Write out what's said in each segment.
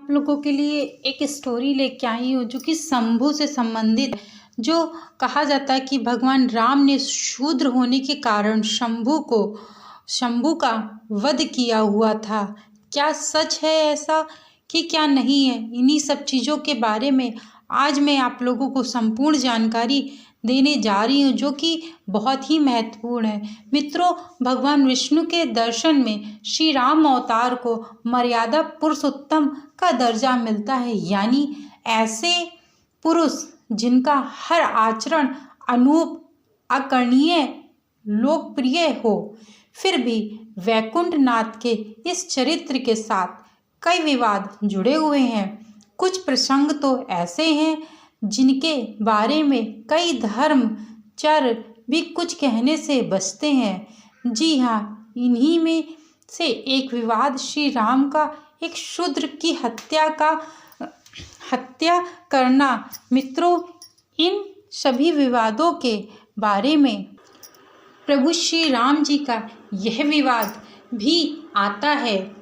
आप लोगों के लिए एक स्टोरी लेके आई हूँ जो कि शंभू से संबंधित है। जो कहा जाता है कि भगवान राम ने शूद्र होने के कारण शंभू का वध किया हुआ था। क्या सच है ऐसा कि क्या नहीं है? इन्हीं सब चीज़ों के बारे में आज मैं आप लोगों को संपूर्ण जानकारी देने जा रही हूँ, जो कि बहुत ही महत्वपूर्ण है। मित्रों, भगवान विष्णु के दर्शन में श्री राम अवतार को मर्यादा पुरुषोत्तम का दर्जा मिलता है, यानी ऐसे पुरुष जिनका हर आचरण अनूप, अकर्णीय, लोकप्रिय हो। फिर भी वैकुंठ नाथ के इस चरित्र के साथ कई विवाद जुड़े हुए हैं। कुछ प्रसंग तो ऐसे हैं जिनके बारे में कई धर्मचर भी कुछ कहने से बचते हैं। जी हाँ, इन्हीं में से एक विवाद श्री राम का एक शूद्र की हत्या करना। मित्रों, इन सभी विवादों के बारे में प्रभु श्री राम जी का यह विवाद भी आता है।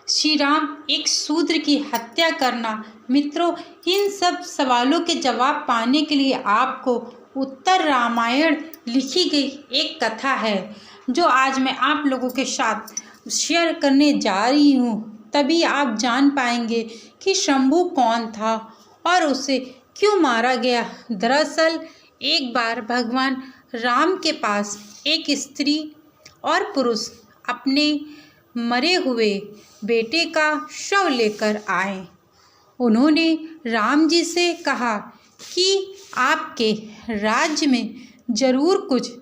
श्री राम एक शूद्र की हत्या करना। मित्रों, इन सब सवालों के जवाब पाने के लिए आपको उत्तर रामायण लिखी गई एक कथा है, जो आज मैं आप लोगों के साथ शेयर करने जा रही हूँ। तभी आप जान पाएंगे कि शंभू कौन था और उसे क्यों मारा गया। दरअसल एक बार भगवान राम के पास एक स्त्री और पुरुष अपने मरे हुए बेटे का शव लेकर आए। उन्होंने राम जी से कहा कि आपके राज्य में जरूर कुछ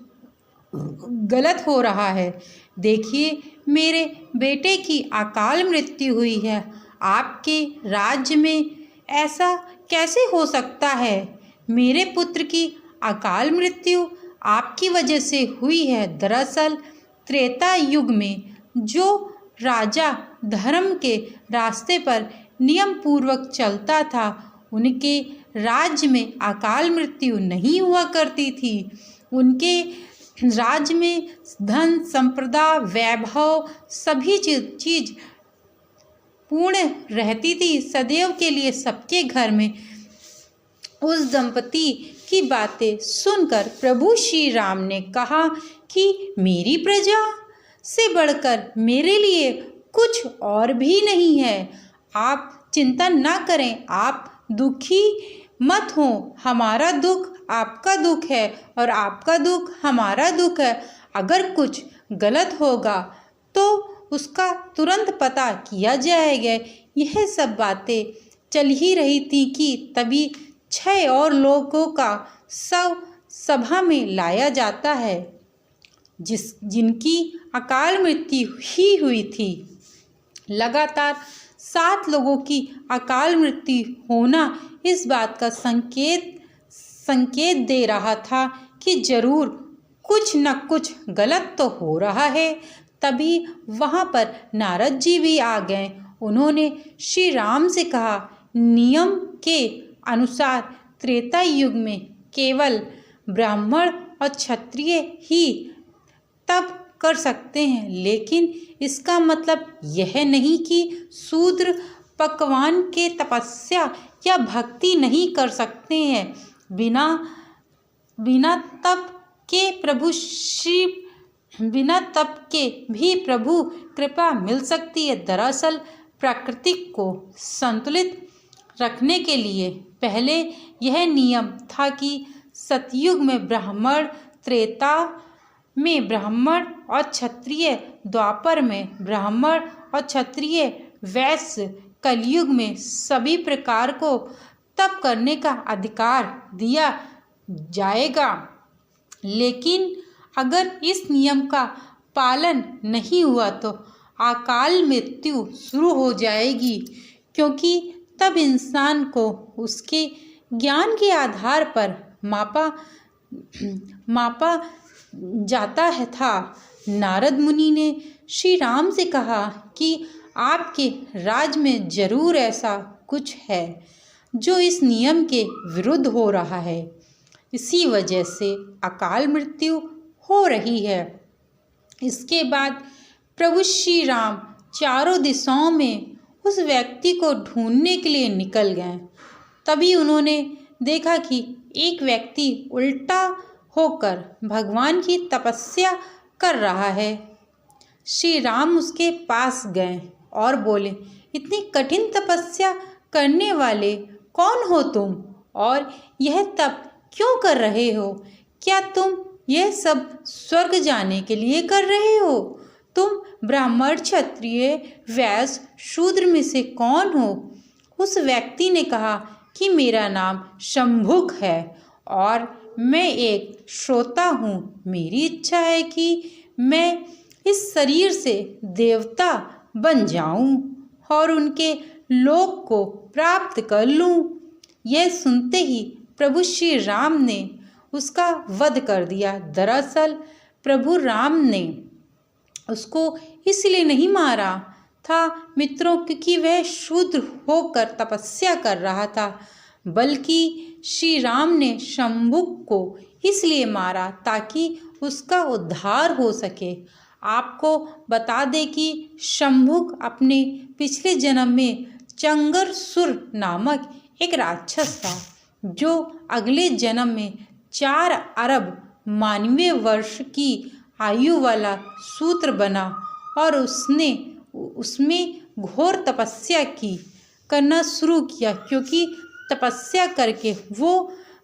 गलत हो रहा है। देखिए, मेरे बेटे की अकाल मृत्यु हुई है। आपके राज्य में ऐसा कैसे हो सकता है? मेरे पुत्र की अकाल मृत्यु आपकी वजह से हुई है। दरअसल त्रेता युग में जो राजा धर्म के रास्ते पर नियम पूर्वक चलता था, उनके राज्य में अकाल मृत्यु नहीं हुआ करती थी। उनके राज्य में धन, संपदा, वैभव सभी चीज पूर्ण रहती थी सदैव के लिए सबके घर में। उस दंपति की बातें सुनकर प्रभु श्री राम ने कहा कि मेरी प्रजा से बढ़कर मेरे लिए कुछ और भी नहीं है। आप चिंता ना करें, आप दुखी मत हो। हमारा दुख आपका दुख है और आपका दुख हमारा दुख है। अगर कुछ गलत होगा तो उसका तुरंत पता किया जाएगा। यह सब बातें चल ही रही थी कि तभी 6 और लोगों का शव सभा में लाया जाता है, जिनकी अकाल मृत्यु ही हुई थी। लगातार 7 लोगों की अकाल मृत्यु होना इस बात का संकेत दे रहा था कि जरूर कुछ न कुछ गलत तो हो रहा है। तभी वहाँ पर नारद जी भी आ गए। उन्होंने श्री राम से कहा, नियम के अनुसार त्रेता युग में केवल ब्राह्मण और क्षत्रिय ही तप कर सकते हैं, लेकिन इसका मतलब यह नहीं कि शूद्र पकवान के तपस्या या भक्ति नहीं कर सकते हैं। बिना तप के भी प्रभु कृपा मिल सकती है। दरअसल प्रकृति को संतुलित रखने के लिए पहले यह नियम था कि सतयुग में ब्राह्मण, त्रेता में ब्राह्मण और क्षत्रिय, द्वापर में ब्राह्मण और क्षत्रिय, वैश्य, कलयुग में सभी प्रकार को तप करने का अधिकार दिया जाएगा। लेकिन अगर इस नियम का पालन नहीं हुआ तो अकाल मृत्यु शुरू हो जाएगी, क्योंकि तब इंसान को उसके ज्ञान के आधार पर मापा जाता है था। नारद मुनि ने श्री राम से कहा कि आपके राज्य में जरूर ऐसा कुछ है जो इस नियम के विरुद्ध हो रहा है। इसी वजह से अकाल मृत्यु हो रही है। इसके बाद प्रभु श्री राम चारों दिशाओं में उस व्यक्ति को ढूंढने के लिए निकल गए। तभी उन्होंने देखा कि एक व्यक्ति उल्टा होकर भगवान की तपस्या कर रहा है। श्री राम उसके पास गए और बोले, इतनी कठिन तपस्या करने वाले कौन हो तुम और यह तप क्यों कर रहे हो? क्या तुम यह सब स्वर्ग जाने के लिए कर रहे हो? तुम ब्राह्मण, क्षत्रिय, वैश्य, शूद्र में से कौन हो? उस व्यक्ति ने कहा कि मेरा नाम शंभुक है और मैं एक श्रोता हूँ। मेरी इच्छा है कि मैं इस शरीर से देवता बन जाऊं और उनके लोक को प्राप्त कर लूं। यह सुनते ही प्रभु श्री राम ने उसका वध कर दिया। दरअसल प्रभु राम ने उसको इसलिए नहीं मारा था मित्रों, क्योंकि वह शूद्र होकर तपस्या कर रहा था, बल्कि श्री राम ने शंभुक को इसलिए मारा ताकि उसका उद्धार हो सके। आपको बता दें कि शंभुक अपने पिछले जन्म में चंगरसुर नामक एक राक्षस था, जो अगले जन्म में 4 अरब मानवीय वर्ष की आयु वाला शूद्र बना और उसमें घोर तपस्या करना शुरू किया, क्योंकि तपस्या करके वो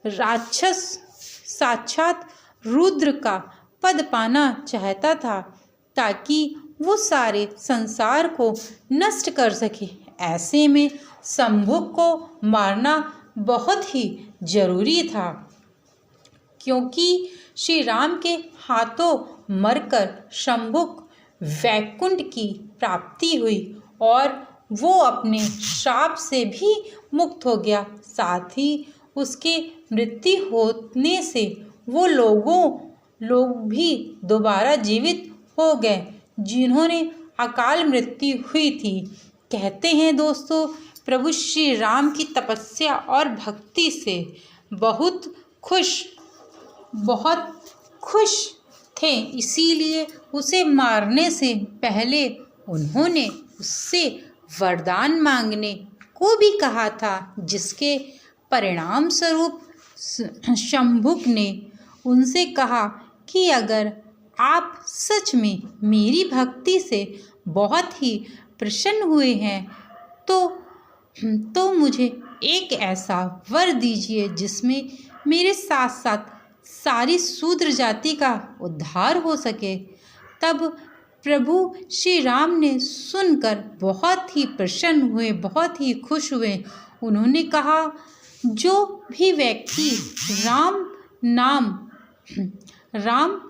राक्षस साक्षात रुद्र का पद पाना चाहता था ताकि वो सारे संसार को नष्ट कर सके। ऐसे में शंभुक को मारना बहुत ही जरूरी था, क्योंकि श्री राम के हाथों मरकर शंभुक वैकुंठ की प्राप्ति हुई और वो अपने श्राप से भी मुक्त हो गया। साथ ही उसके मृत्यु होने से वो लोग भी दोबारा जीवित हो गए जिन्होंने अकाल मृत्यु हुई थी। कहते हैं दोस्तों, प्रभु श्री राम की तपस्या और भक्ति से बहुत खुश थे, इसीलिए उसे मारने से पहले उन्होंने उससे वरदान मांगने को भी कहा था, जिसके परिणाम स्वरूप शंभुक ने उनसे कहा कि अगर आप सच में मेरी भक्ति से बहुत ही प्रसन्न हुए हैं तो मुझे एक ऐसा वर दीजिए जिसमें मेरे साथ साथ सारी शूद्र जाति का उद्धार हो सके। तब प्रभु श्री राम ने सुनकर बहुत ही प्रसन्न हुए, बहुत ही खुश हुए। उन्होंने कहा, जो भी व्यक्ति राम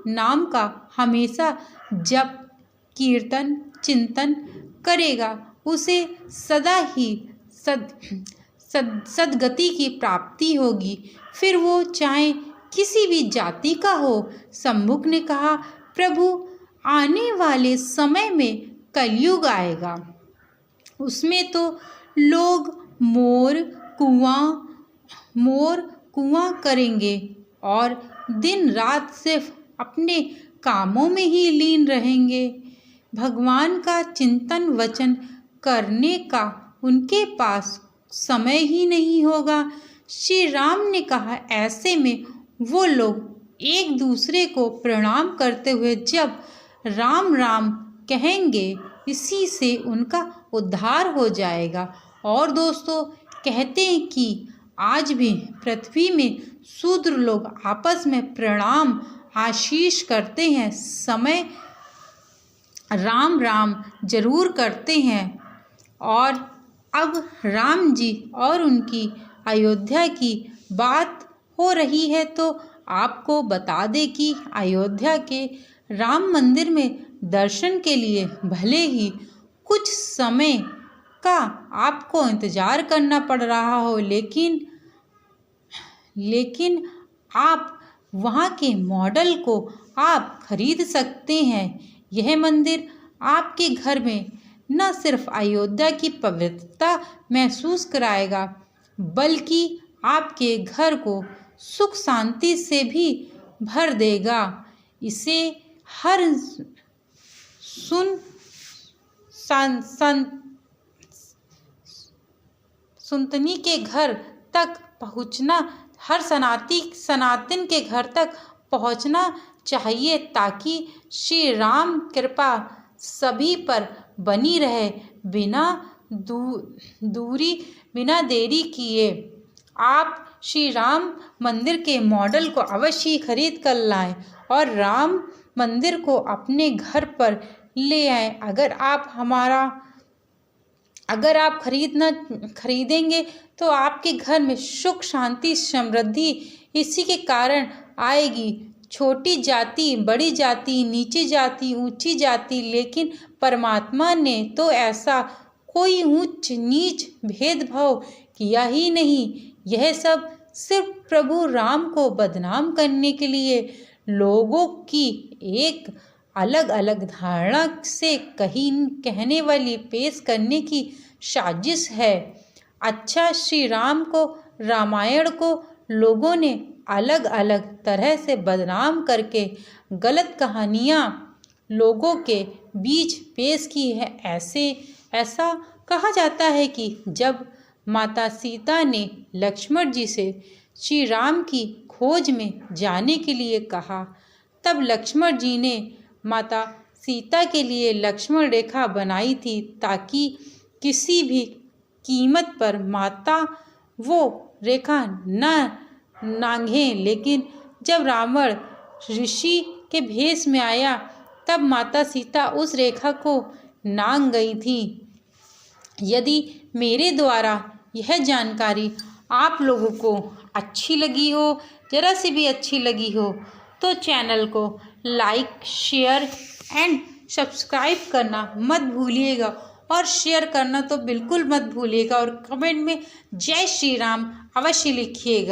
नाम का हमेशा जप, कीर्तन, चिंतन करेगा, उसे सदा ही सदगति की प्राप्ति होगी, फिर वो चाहे किसी भी जाति का हो। शंभुक ने कहा, प्रभु, आने वाले समय में कलयुग आएगा, उसमें तो लोग मोर कुआं करेंगे और दिन रात सिर्फ अपने कामों में ही लीन रहेंगे। भगवान का चिंतन वचन करने का उनके पास समय ही नहीं होगा। श्री राम ने कहा, ऐसे में वो लोग एक दूसरे को प्रणाम करते हुए जब राम राम कहेंगे, इसी से उनका उद्धार हो जाएगा। और दोस्तों, कहते हैं कि आज भी पृथ्वी में शूद्र लोग आपस में प्रणाम आशीष करते हैं, समय राम राम जरूर करते हैं। और अब राम जी और उनकी अयोध्या की बात हो रही है, तो आपको बता दें कि अयोध्या के राम मंदिर में दर्शन के लिए भले ही कुछ समय का आपको इंतज़ार करना पड़ रहा हो, लेकिन आप वहाँ के मॉडल को आप खरीद सकते हैं। यह मंदिर आपके घर में न सिर्फ अयोध्या की पवित्रता महसूस कराएगा, बल्कि आपके घर को सुख शांति से भी भर देगा। इसे सुंतनी के घर तक पहुंचना, हर सनातन के घर तक पहुंचना चाहिए, ताकि श्री राम कृपा सभी पर बनी रहे, बिना देरी किए आप श्री राम मंदिर के मॉडल को अवश्य खरीद कर लाएं और राम मंदिर को अपने घर पर ले आएं। अगर आप खरीदेंगे तो आपके घर में सुख, शांति, समृद्धि इसी के कारण आएगी। छोटी जाति, बड़ी जाति, नीची जाति, ऊंची जाति, लेकिन परमात्मा ने तो ऐसा कोई ऊंच नीच भेदभाव किया ही नहीं। यह सब सिर्फ प्रभु राम को बदनाम करने के लिए लोगों की एक अलग अलग धारणा से कहने वाली पेश करने की साजिश है। अच्छा, श्री राम को, रामायण को लोगों ने अलग अलग तरह से बदनाम करके गलत कहानियाँ लोगों के बीच पेश की है। ऐसा कहा जाता है कि जब माता सीता ने लक्ष्मण जी से श्री राम की खोज में जाने के लिए कहा, तब लक्ष्मण जी ने माता सीता के लिए लक्ष्मण रेखा बनाई थी, ताकि किसी भी कीमत पर माता वो रेखा न नांगे। लेकिन जब रावण ऋषि के भेष में आया, तब माता सीता उस रेखा को नांग गई थी। यदि मेरे द्वारा यह जानकारी आप लोगों को अच्छी लगी हो, ज़रा सी भी अच्छी लगी हो, तो चैनल को लाइक, शेयर एंड सब्सक्राइब करना मत भूलिएगा और शेयर करना तो बिल्कुल मत भूलिएगा और कमेंट में जय श्री राम अवश्य लिखिएगा।